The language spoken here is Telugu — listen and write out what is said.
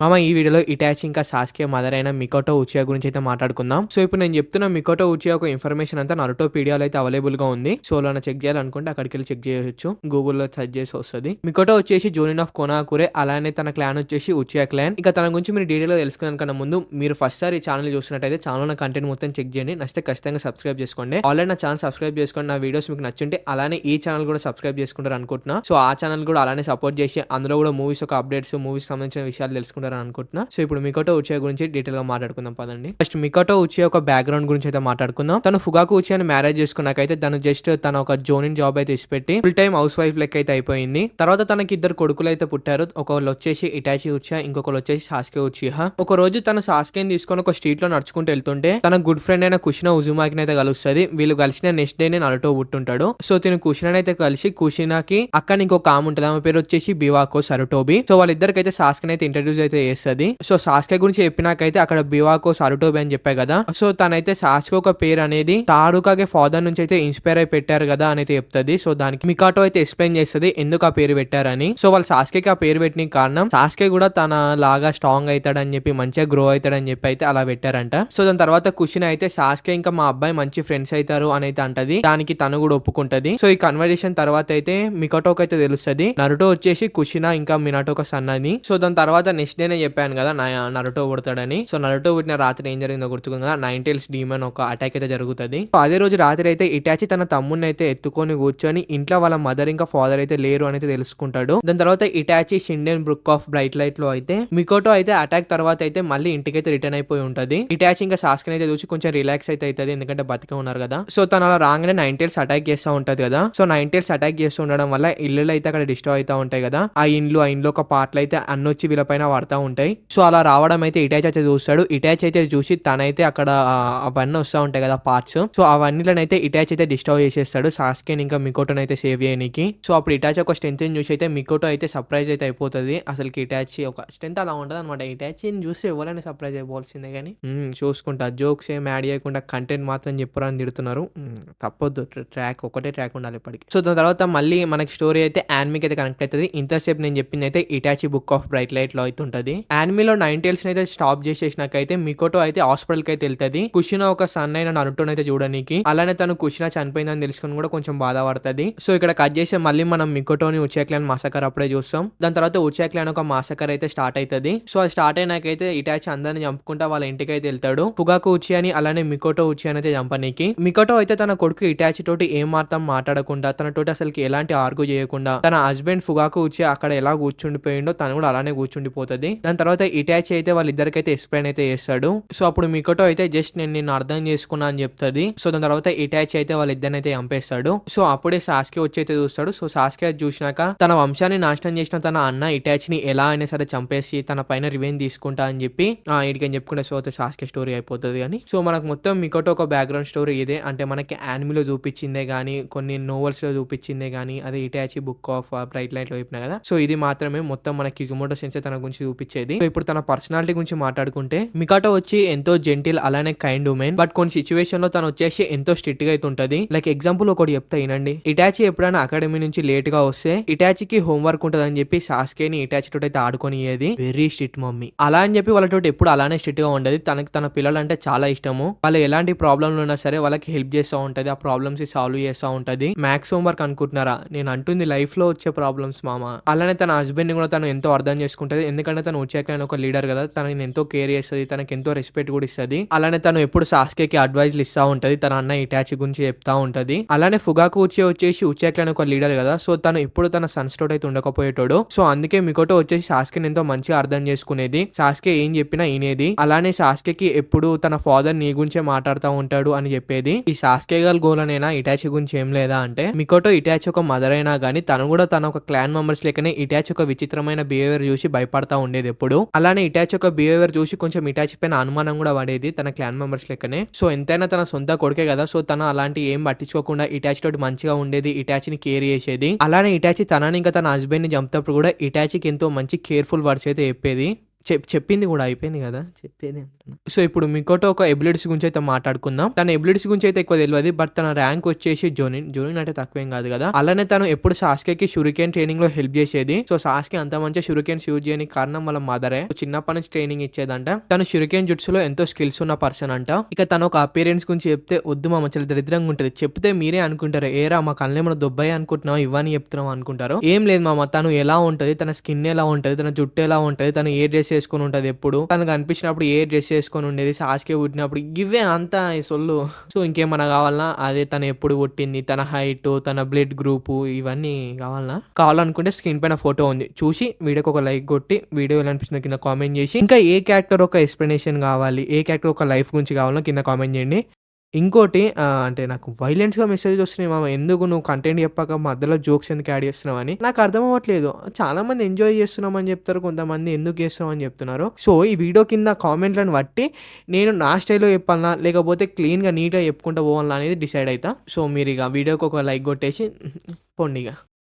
మామ ఈ వీడియోలో ఇటాచి ఇంకా సాస్కే మదర్ అయిన మికోటో ఉచియా గురించి అయితే మాట్లాడుకుందాం. సో ఇప్పుడు నేను చెప్తున్న మికోటో ఉచియా ఒక ఇన్ఫర్మేషన్ అంతా నరుటో పీడియాలో అయితే అవైలబుల్ గా ఉంది. సో ఏమైనా చెక్ చేయాలనుకుంటే అక్కడికి వెళ్ళి చెక్ చేయొచ్చు. గూగుల్లో సెర్చ్ చేసి వస్తుంది. మికోటో వచ్చేసి జోనిన్ ఆఫ్ కొనాకురే, అలానే తన క్లాన్ వచ్చేసి ఉచియా క్లాన్. ఇక తన గురించి మీరు డీటెయిల్ గా తెలుసుకునే ముందు మీరు ఫస్ట్ సారి ఈ ఛానల్ చూసినట్టయితే ఛానల్ కంటెంట్ మొత్తం చెక్ చేయండి. నచ్చితే ఖచ్చితంగా సబ్స్క్రైబ్ చేసుకోండి. ఆల్రెడీ నా ఛానల్ సబ్స్క్రైబ్ చేసుకోండి. నా వీడియోస్ మీకు నచ్చుంటే అలానే ఈ ఛానల్ కూడా సబ్స్క్రైబ్ చేసుకుంటారు అనుకుంటున్నా. సో ఆ ఛానల్ కూడా అలానే సపోర్ట్ చేసి అందులో కూడా మూవీస్ ఒక అప్డేట్స్, మూవీస్ సంబంధించిన విషయాలు తెలుసుకుంటారు అనుకుంటున్నా. సో ఇప్పుడు మికోటో ఉచియా గురించి డీటెయిల్ గా మాట్లాడుకుందాం పదండి. ఫస్ట్ మికోటో ఉచియా ఒక బ్యాక్గ్రౌండ్ గురించి అయితే మాట్లాడుకుందాం. తను ఫుగాకు ఉచియాని మ్యారేజ్ చేసుకున్నాకైతే తను జస్ట్ తన ఒక జోనిన్ జాబ్ అయితే ఇచ్చిపెట్టి ఫుల్ టైమ్ హౌస్ వైఫ్ లెక్క అయితే అయిపోయింది. తర్వాత తనకి ఇద్దరు కొడుకులు అయితే పుట్టారు. ఒకళ్ళు వచ్చేసి ఇటాచి ఉచియా, ఇంకొకరు వచ్చేసి సాస్కే ఉచియా. ఒక రోజు తన సాస్కేని తీసుకొని ఒక స్ట్రీట్ లో నడుచుకుంటూ వెళ్తుంటే తన గుడ్ ఫ్రెండ్ అయిన కుషినా ఉజుమాకి అయితే కలుస్తుంది. వీళ్ళు కలిసిన నెక్స్ట్ డే నరుటో పుట్టుంటాడు. సో తిను కుషినా అయితే కలిసి కుషినాకి అక్కడ ఇంకొక ఆమె ఉంటుంది. ఆమె పేరు వచ్చేసి బివాకో సరుటోబి. సో వాళ్ళిద్దరికైతే సాస్కే అయితే ఇంట్రడ్యూస్ అయితే చేస్తుంది. సో సాస్కే గురించి చెప్పినాకైతే అక్కడ బివాకో సరుటోబి అని చెప్పా కదా. సో తనైతే సాస్కే ఒక పేరు అనేది తారుకాగే ఫాదర్ నుంచి అయితే ఇన్స్పైర్ అయి పెట్టారు కదా అని అయితే చెప్తుంది. సో దానికి మికాటో అయితే ఎక్స్ప్లెయిన్ చేస్తుంది ఎందుకు ఆ పేరు పెట్టారని. సో వాళ్ళు సాస్కేకి ఆ పేరు పెట్టిన కారణం సాస్కే కూడా తన లాగా స్ట్రాంగ్ అవుతాడని చెప్పి, మంచిగా గ్రో అవుతాడని చెప్పి అయితే అలా పెట్టారంట. సో దాని తర్వాత కుషిన అయితే సాస్కే ఇంకా మా అబ్బాయి మంచి ఫ్రెండ్స్ అవుతారు అని అయితే అంటది. దానికి తను కూడా ఒప్పుకుంటది. సో ఈ కన్వర్జేషన్ తర్వాత అయితే మికాటోకి అయితే తెలుస్తుంది నరుటో వచ్చేసి కుషినా ఇంకా మినాటోక సన్ అని. సో దాని తర్వాత నెక్స్ట్ డేనే చెప్పాను కదా నరుటో పుడతాడని. సో నరుటో పుట్టిన రాత్రి ఏం జరిగిందో గుర్తుకుంది కదా, నైన్ టైల్స్ డీమన్ ఒక అటాక్ అయితే జరుగుతుంది. సో అదే రోజు రాత్రి అయితే ఇటాచి తన తమ్ముడిని అయితే ఎత్తుకొని కూర్చొని ఇంట్లో వాళ్ళ మదర్ ఇంకా ఫాదర్ అయితే లేరు అని అయితే తెలుసుకుంటాడు. దాని తర్వాత Itachi Shinden book of bright light లో అయితే మికోటో అయితే అటాక్ తర్వాత అయితే మళ్ళీ ఇంటికైతే రిటర్న్ అయిపోయి ఉంటది. ఇటాచి ఇంకా సాస్కెన్ అయితే చూసి కొంచెం రిలాక్స్ అయితే అవుతుంది, ఎందుకంటే బతికే ఉన్నారు కదా. సో తను అలా రాగానే నైన్ టైల్స్ అటాక్ చేస్తూ ఉంటది కదా. సో నైన్ టైల్స్ అటాక్ చేస్తూ ఉండడం వల్ల ఇల్లు అయితే అక్కడ డిస్ట్రాయ్ అవుతా ఉంటాయి కదా. ఆ ఇండ్లు ఒక పాటలు అయితే అన్నొచ్చి వీళ్ళ పైన పడతా ఉంటాయి. సో అలా రావడం అయితే ఇటాచి అయితే చూస్తాడు. ఇటాచి అయితే చూసి తనైతే అక్కడ అవన్నీ వస్తూ ఉంటాయి కదా పార్ట్స్. సో అవన్నీలనైతే ఇటాచి అయితే డిస్ట్రాయ్ చేసేస్తాడు సాస్కెన్ ఇంకా మికోటోని అయితే సేవ్ చేయడానికి. సో అప్పుడు ఇటాచి ఒక స్ట్రెంత్ చూసి అయితే మికోటో అయితే సర్ప్రైజ్ అయితే అయిపోతుంది. అసలు ఇటాచి ఒక స్ట్రెంత్ అలా ఉంటది అనమాట. ఇటాచిని చూస్తే ఎవరైనా సర్ప్రైజ్ అయిపోవాల్సిందే కానీ చూసుకుంటా జోక్స్ ఏం యాడ్ చేయకుండా కంటెంట్ మాత్రం చెప్పరా అని తిడుతున్నారు. తప్పొద్దు, ట్రాక్ ఒకటే ట్రాక్ ఉండాలి ఇప్పటికి. సో దాని తర్వాత మళ్ళీ మనకి స్టోరీ అయితే యానిమీకి అయితే కనెక్ట్ అవుతుంది. ఇంతసేపు నేను చెప్పింది అయితే Hitachi book of bright light లో అయితే ఉంటుంది. యానిమీలో నైన్ టైల్స్ అయితే స్టాప్ చేసేసినాకైతే మికోటో అయితే హాస్పిటల్ కి అయితే వెళ్తుంది. కుషినా ఒక సన్ అయిన నరుటోని అయితే చూడడానికి. అలానే తను కుషినా చనిపోయిందని తెలుసుకుని కూడా కొంచెం బాధపడుతుంది. సో ఇక్కడ కట్ చేసి మళ్ళీ మనం మికోటోని ఉచియా క్లాన్ మాసకర్ అప్పుడే చూస్తాం. దాని తర్వాత ఉచియా క్లాన్ ఒక మాసకర్ అయితే స్టార్ట్ అవుతుంది. సో అది స్టార్ట్ అయినాకైతే ఇటాచి అందరిని చంపుకుంటా వాళ్ళ ఇంటికి అయితే వెళ్తాడు. ఫుగాకు ఉచియాని అలానే మికోటో ఉచియాని అయితే చంపనీకి. మికోటో అయితే తన కొడుకు ఇటాచి తోటి ఏం మాట్లాడకుండా, తన తోటి అసలు ఎలాంటి ఆర్గ్యూ చేయకుండా తన హస్బెండ్ ఫుగాకు ఉచియా అక్కడ ఎలా కూర్చుండిపోయిండో తను కూడా అలానే కూర్చుండిపోతుంది. దాని తర్వాత ఇటాచి అయితే వాళ్ళిద్దరికైతే ఎక్స్ప్లెయిన్ అయితే చేస్తాడు. సో అప్పుడు మికోటో అయితే జస్ట్ నేను అర్థం చేసుకున్నా అని చెప్తుంది. సో దాని తర్వాత ఇటాచి అయితే వాళ్ళిద్దరిని అయితే చంపేస్తాడు. సో అప్పుడే సాస్కే వచ్చి అయితే చూస్తాడు. సో సాస్కే చూసినాక తన వంశాన్ని నాశనం చేసిన తన అన్న ఇటాచిని ఎలా అయినా సరే చంపేసి తన పైన రివెంజ్ తీసుకుంటా అని చెప్పి ఇడికని చెప్పుకుంటే సో అయితే సాస్కే స్టోరీ అయిపోతుంది. కానీ సో మనకు మొత్తం మికోటో ఒక బ్యాక్గ్రౌండ్ స్టోరీ ఇదే. అంటే మనకి యానిమీలో చూపించిందే గానీ, కొన్ని నోవెల్స్ లో చూపించిందే గానీ, అదే Hitachi book of bright light లో చెప్పిన కదా. సో ఇది మాత్రమే మొత్తం మనకి కిజుమోటో సెన్సే తన గురించి చూపించేది. సో ఇప్పుడు తన పర్సనాలిటీ గురించి మాట్లాడుకుంటే మికోటో వచ్చి ఎంతో జెంటిల్ అలానే కైండ్ ఉమెన్. బట్ కొన్ని సిచ్యువేషన్ లో తను వచ్చేసి ఎంతో స్ట్రిక్ట్ గా అయితే ఉంటది. లైక్ ఎగ్జాంపుల్ ఒకటి చెప్తా వినండి. ఇటాచి ఎప్పుడైనా అకాడమీ నుంచి లేట్ గా వస్తే ఇటాచికి హోంవర్క్ ఉంటది అని చెప్పి సాస్కేని ఇటాచి తోటి అయితే ఆడుకొనియేది. Very strict mummy. అలా అని చెప్పి వాళ్ళతో ఎప్పుడు అలానే స్ట్రిక్ట్ గా ఉండదు. తనకి తన పిల్లలు అంటే చాలా ఇష్టము. వాళ్ళు ఎలాంటి ప్రాబ్లమ్లు ఉన్నా సరే వాళ్ళకి హెల్ప్ చేస్తూ ఉంటది. ఆ ప్రాబ్లమ్స్ సాల్వ్ చేస్తూ ఉంటది. మ్యాథ్స్ హోంవర్క్ అనుకుంటున్నారా, నేను అంటుంది లైఫ్ లో వచ్చే ప్రాబ్లమ్స్ మామ. అలానే తన హస్బెండ్ ని కూడా తను ఎంతో అర్థం చేసుకుంటది. ఎందుకంటే తను వచ్చాక ఒక లీడర్ కదా, తనని ఎంతో కేర్ చేస్తుంది, తనకి ఎంతో రెస్పెక్ట్ కూడా ఇస్తుంది. అలానే తను ఎప్పుడు సాస్కేకి అడ్వైజ్లు ఇస్తా ఉంటది, తన అన్న ఇటాచి గురించి చెప్తా ఉంటది. అలానే ఫుగాకు వచ్చేసి ఉచాక్లాన్ ఒక లీడర్ కదా. సో తను ఎప్పుడు తన సన్స్ తోటి అయితే ఉండకపోయేటోడు. సో అందుకే మికోటో వచ్చేసి సాస్కేని ఎంతో మంచిగా అర్థం చేసుకునేది. సాస్కే ఏం చెప్పినా వినేది. అలానే సాస్కేకి ఎప్పుడు తన ఫాదర్ నీ గురించే మాట్లాడుతూ ఉంటాడు అని చెప్పేది. ఈ సాస్కే గల్ గోల్ అనేనా ఇటాచి గురించి ఏం లేదా అంటే, మికోటో ఇటాచి ఒక మదర్ అయినా గానీ తను కూడా తన ఒక క్లాన్ మెంబర్స్ లెక్కనే ఇటాచి ఒక విచిత్రమైన బిహేవియర్ చూసి భయపడతా ఉండేది ఎప్పుడు. అలానే ఇటాచి ఒక బిహేవియర్ చూసి కొంచెం ఇటాచి పైన అనుమానం కూడా పడేది తన క్లాన్ మెంబర్స్ లెక్కనే. సో ఎంతైనా తన సొంత కొడుకే కదా. సో తన అలాంటి ఏం పట్టించుకోకుండా ఇటాచి తోటి మంచిగా ఉండేది, ఇటాచిని కేర్ చేసేది. అలానే ఇటాచి తనని ఇంకా తన హస్బెండ్ ని చంపినప్పుడు కూడా ఇటాచికి ఎంతో మంచి కేర్ఫుల్ వర్డ్స్ అయితే చెప్పేది. చెప్పింది గూడా అయిపోయింది గదా! చెప్పేది అంటున్నా. సో, ఇప్పుడు మికోటో ఒక ఎబిలిటీస్ గురించయితే మాట్లాడుకుందాం. తన ఎబిలిటీస్ గురించయితే ఎక్కువ తెలవది. బట్ తన ర్యాంక్ వచ్చేసి జోనిన్. జోనిన్ అంటే తక్కువేం గాదు గదా! అలానే తను ఎప్పుడు సాస్కేకి షురికెన్ ట్రైనింగ్‌లో హెల్ప్ జేసేది. సో, సాస్కే అంత మంచిగా షురికెన్స్ యూజ్ చేయనికి కారణం వాళ్ళ మదరే. చిన్నప్పటి నుంచి ట్రైనింగ్ ఇచ్చేదంట. తను షురికెన్ జుట్సులో ఎంతో స్కిల్స్ ఉన్న పర్సన్ అంట. ఇక తను ఒక అపియరెన్స్ గురించి చెప్తే, "వద్దు మామ చాలా దరిద్రంగా ఉంటది. చెప్తే మీరే అనుకుంటారు. ఏరా మా కళ్ళేమన్నా దొబ్బాయి అనుకుంటున్నావా? ఇవ్వని చెప్తున్నావా?" అనుకుంటారు. ఏం లేదు మామ. తను ఎలా ఉంటది, తన స్కిన్ ఎలా ఉంటది, తన జుట్టు ఎలా ఉంటది, తను ఏ డ్రెస్ ఏసుకొని ఉంటది ఎప్పుడు, తనకు అనిపించినప్పుడు ఏ డ్రెస్ ఏసుకొని ఉండేది, సాస్కే పుట్టినప్పుడు గివ్వే అంతా ఈ సొల్లు. సో, ఇంకేమన్నా కావాలనా? అదే తను ఎప్పుడు పుట్టింది, తన హైట్, తన బ్లడ్ గ్రూపు ఇవన్నీ కావాలనా? కావాలనుకుంటే స్క్రీన్ పైన ఫోటో ఉంది. చూసి వీడియోకి ఒక లైక్ కొట్టి, వీడియో ఎలా అనిపించిందో కింద కామెంట్ చేసి, ఇంకా ఏ క్యారెక్టర్ ఒక ఎక్స్‌ప్లనేషన్ కావాలి, ఏ క్యారెక్టర్ ఒక లైఫ్ గురించి కావాలో కింద కామెంట్ చేయండి. ఇంకోటి అంటే నాకు వైలెన్స్‌గా మెసేజెస్ వస్తున్నాయి మామ. ఎందుకు నువ్వు కంటెంట్ చెప్పాక మధ్యలో జోక్స్ ఎందుకు యాడ్ చేస్తున్నావని. నాకు అర్థం అవ్వట్లేదు. చాలామంది ఎంజాయ్ చేస్తున్నామని చెప్తారు. కొంతమంది ఎందుకు చేస్తున్నామని చెప్తున్నారు. సో, ఈ వీడియో కింద కామెంట్‌లను బట్టి నేను నా స్టైల్‌లో చెప్పాలనా, లేకపోతే క్లీన్‌గా నీట్‌గా చెప్పుకుంటూ పోవాలా అనేది డిసైడ్ అయితా. సో, మీరిగ వీడియోకి ఒక లైక్ కొట్టేసి పొండిగ.